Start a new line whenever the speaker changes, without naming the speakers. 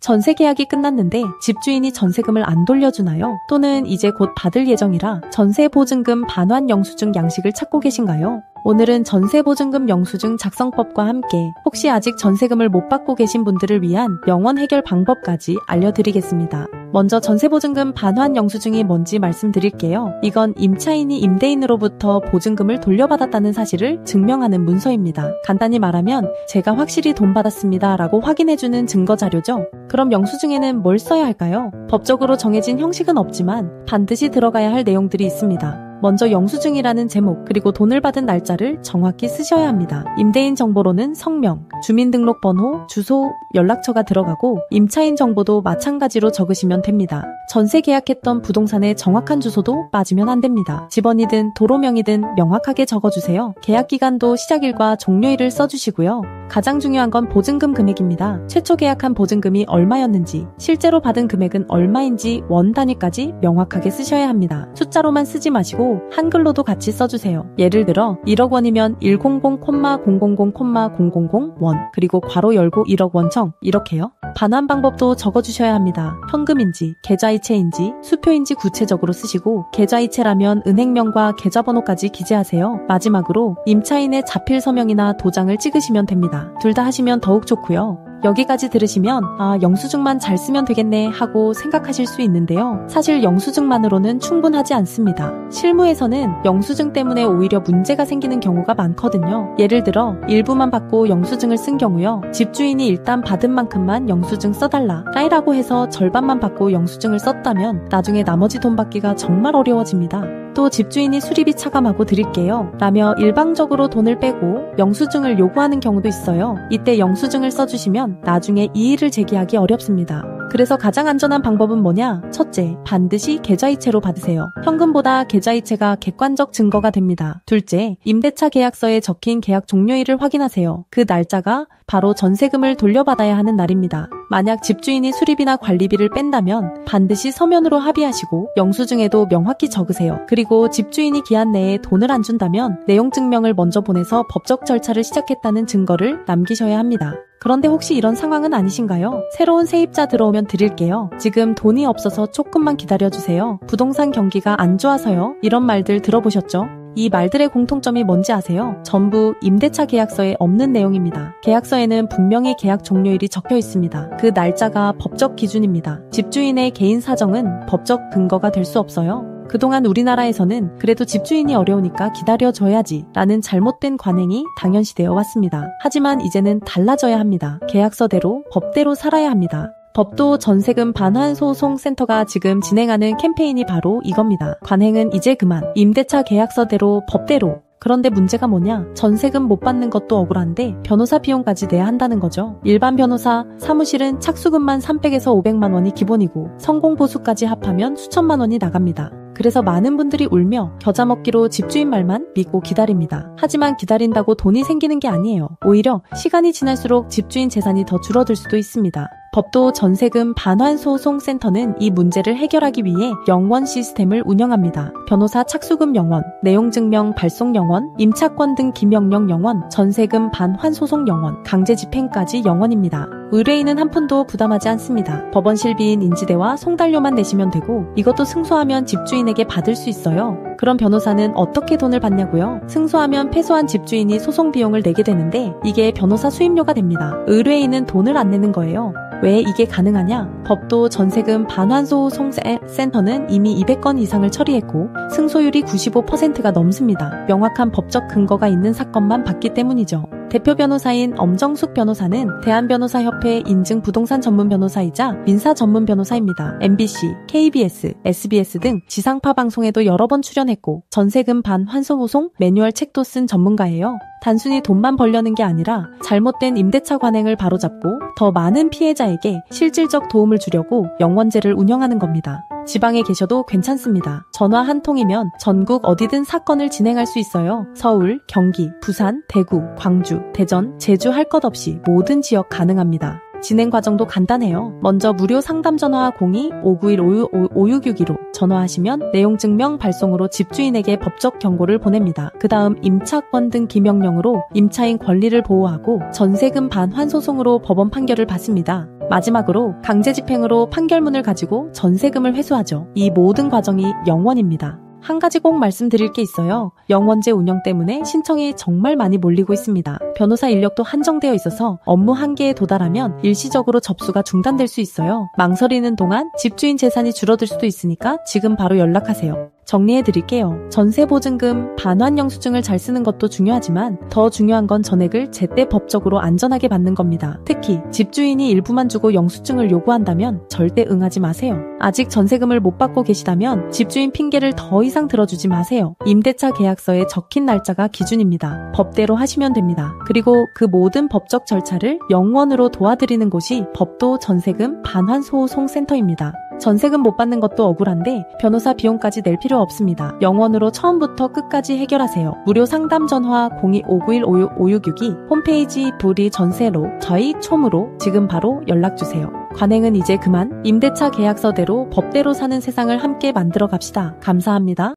전세 계약이 끝났는데 집주인이 전세금을 안 돌려주나요? 또는 이제 곧 받을 예정이라 전세보증금 반환 영수증 양식을 찾고 계신가요? 오늘은 전세보증금 영수증 작성법과 함께 혹시 아직 전세금을 못 받고 계신 분들을 위한 명원 해결 방법까지 알려드리겠습니다. 먼저 전세보증금 반환 영수증이 뭔지 말씀드릴게요. 이건 임차인이 임대인으로부터 보증금을 돌려받았다는 사실을 증명하는 문서입니다. 간단히 말하면 제가 확실히 돈 받았습니다 라고 확인해주는 증거자료죠. 그럼 영수증에는 뭘 써야 할까요? 법적으로 정해진 형식은 없지만 반드시 들어가야 할 내용들이 있습니다. 먼저 영수증이라는 제목 그리고 돈을 받은 날짜를 정확히 쓰셔야 합니다. 임대인 정보로는 성명, 주민등록번호, 주소, 연락처가 들어가고 임차인 정보도 마찬가지로 적으시면 됩니다. 전세 계약했던 부동산의 정확한 주소도 빠지면 안 됩니다. 집원이든 도로명이든 명확하게 적어주세요. 계약기간도 시작일과 종료일을 써주시고요. 가장 중요한 건 보증금 금액입니다. 최초 계약한 보증금이 얼마였는지, 실제로 받은 금액은 얼마인지 원 단위까지 명확하게 쓰셔야 합니다. 숫자로만 쓰지 마시고 한글로도 같이 써주세요. 예를 들어 1억 원이면 100,000,000원 그리고 괄호 열고 1억 원청 이렇게요. 반환 방법도 적어주셔야 합니다. 현금인지 계좌이체인지 수표인지 구체적으로 쓰시고 계좌이체라면 은행명과 계좌번호까지 기재하세요. 마지막으로 임차인의 자필 서명이나 도장을 찍으시면 됩니다. 둘 다 하시면 더욱 좋고요. 여기까지 들으시면 영수증만 잘 쓰면 되겠네 하고 생각하실 수 있는데요. 사실 영수증만으로는 충분하지 않습니다. 실무에서는 영수증 때문에 오히려 문제가 생기는 경우가 많거든요. 예를 들어 일부만 받고 영수증을 쓴 경우요. 집주인이 일단 받은 만큼만 영수증 써달라 라고 해서 절반만 받고 영수증을 썼다면 나중에 나머지 돈 받기가 정말 어려워집니다. 또 집주인이 수리비 차감하고 드릴게요 라며 일방적으로 돈을 빼고 영수증을 요구하는 경우도 있어요. 이때 영수증을 써주시면 나중에 이의를 제기하기 어렵습니다. 그래서 가장 안전한 방법은 뭐냐? 첫째, 반드시 계좌이체로 받으세요. 현금보다 계좌이체가 객관적 증거가 됩니다. 둘째, 임대차 계약서에 적힌 계약 종료일을 확인하세요. 그 날짜가 바로 전세금을 돌려받아야 하는 날입니다. 만약 집주인이 수리비나 관리비를 뺀다면 반드시 서면으로 합의하시고 영수증에도 명확히 적으세요. 그리고 집주인이 기한 내에 돈을 안 준다면 내용 증명을 먼저 보내서 법적 절차를 시작했다는 증거를 남기셔야 합니다. 그런데 혹시 이런 상황은 아니신가요? 새로운 세입자 들어오면 드릴게요. 지금 돈이 없어서 조금만 기다려주세요. 부동산 경기가 안 좋아서요. 이런 말들 들어보셨죠? 이 말들의 공통점이 뭔지 아세요? 전부 임대차 계약서에 없는 내용입니다. 계약서에는 분명히 계약 종료일이 적혀 있습니다. 그 날짜가 법적 기준입니다. 집주인의 개인 사정은 법적 근거가 될 수 없어요. 그동안 우리나라에서는 그래도 집주인이 어려우니까 기다려줘야지 라는 잘못된 관행이 당연시되어 왔습니다. 하지만 이제는 달라져야 합니다. 계약서대로 법대로 살아야 합니다. 법도 전세금 반환 소송 센터가 지금 진행하는 캠페인이 바로 이겁니다. 관행은 이제 그만. 임대차 계약서대로 법대로. 그런데 문제가 뭐냐? 전세금 못 받는 것도 억울한데 변호사 비용까지 내야 한다는 거죠. 일반 변호사 사무실은 착수금만 300에서 500만 원이 기본이고 성공보수까지 합하면 수천만 원이 나갑니다. 그래서 많은 분들이 울며 겨자 먹기로 집주인 말만 믿고 기다립니다. 하지만 기다린다고 돈이 생기는 게 아니에요. 오히려 시간이 지날수록 집주인 재산이 더 줄어들 수도 있습니다. 법도 전세금 반환 소송 센터는 이 문제를 해결하기 위해 영원 시스템을 운영합니다. 변호사 착수금 영원, 내용증명 발송 영원, 임차권 등 기명령 영원, 전세금 반환 소송 영원, 강제 집행까지 영원입니다. 의뢰인은 한 푼도 부담하지 않습니다. 법원 실비인 인지대와 송달료만 내시면 되고 이것도 승소하면 집주인에게 받을 수 있어요. 그럼 변호사는 어떻게 돈을 받냐고요? 승소하면 패소한 집주인이 소송 비용을 내게 되는데 이게 변호사 수임료가 됩니다. 의뢰인은 돈을 안 내는 거예요. 왜 이게 가능하냐? 법도 전세금 반환소송 센터는 이미 200건 이상을 처리했고 승소율이 95%가 넘습니다. 명확한 법적 근거가 있는 사건만 받기 때문이죠. 대표 변호사인 엄정숙 변호사는 대한변호사협회 인증 부동산 전문 변호사이자 민사 전문 변호사입니다. MBC, KBS, SBS 등 지상파 방송에도 여러 번 출연했고 전세금 반환소소송 매뉴얼 책도 쓴 전문가예요. 단순히 돈만 벌려는 게 아니라 잘못된 임대차 관행을 바로잡고 더 많은 피해자에게 실질적 도움을 주려고 영원제를 운영하는 겁니다. 지방에 계셔도 괜찮습니다. 전화 한 통이면 전국 어디든 사건을 진행할 수 있어요. 서울, 경기, 부산, 대구, 광주, 대전, 제주 할 것 없이 모든 지역 가능합니다. 진행 과정도 간단해요. 먼저 무료 상담 전화 02-591-5662로 전화하시면 내용 증명 발송으로 집주인에게 법적 경고를 보냅니다. 그 다음 임차권 등 기명령으로 임차인 권리를 보호하고 전세금 반환 소송으로 법원 판결을 받습니다. 마지막으로 강제집행으로 판결문을 가지고 전세금을 회수하죠. 이 모든 과정이 영원입니다. 한 가지 꼭 말씀드릴 게 있어요. 영원제 운영 때문에 신청이 정말 많이 몰리고 있습니다. 변호사 인력도 한정되어 있어서 업무 한계에 도달하면 일시적으로 접수가 중단될 수 있어요. 망설이는 동안 집주인 재산이 줄어들 수도 있으니까 지금 바로 연락하세요. 정리해드릴게요. 전세보증금, 반환영수증을 잘 쓰는 것도 중요하지만 더 중요한 건 전액을 제때 법적으로 안전하게 받는 겁니다. 특히 집주인이 일부만 주고 영수증을 요구한다면 절대 응하지 마세요. 아직 전세금을 못 받고 계시다면 집주인 핑계를 더 이상 들어주지 마세요. 임대차 계약서에 적힌 날짜가 기준입니다. 법대로 하시면 됩니다. 그리고 그 모든 법적 절차를 영원으로 도와드리는 곳이 법도 전세금 반환소송센터입니다. 전세금 못 받는 것도 억울한데 변호사 비용까지 낼 필요 없습니다. 영원으로 처음부터 끝까지 해결하세요. 무료 상담 전화 02-591-5662 홈페이지 부리 전세로 저희 촘으로 지금 바로 연락주세요. 관행은 이제 그만. 임대차 계약서대로 법대로 사는 세상을 함께 만들어 갑시다. 감사합니다.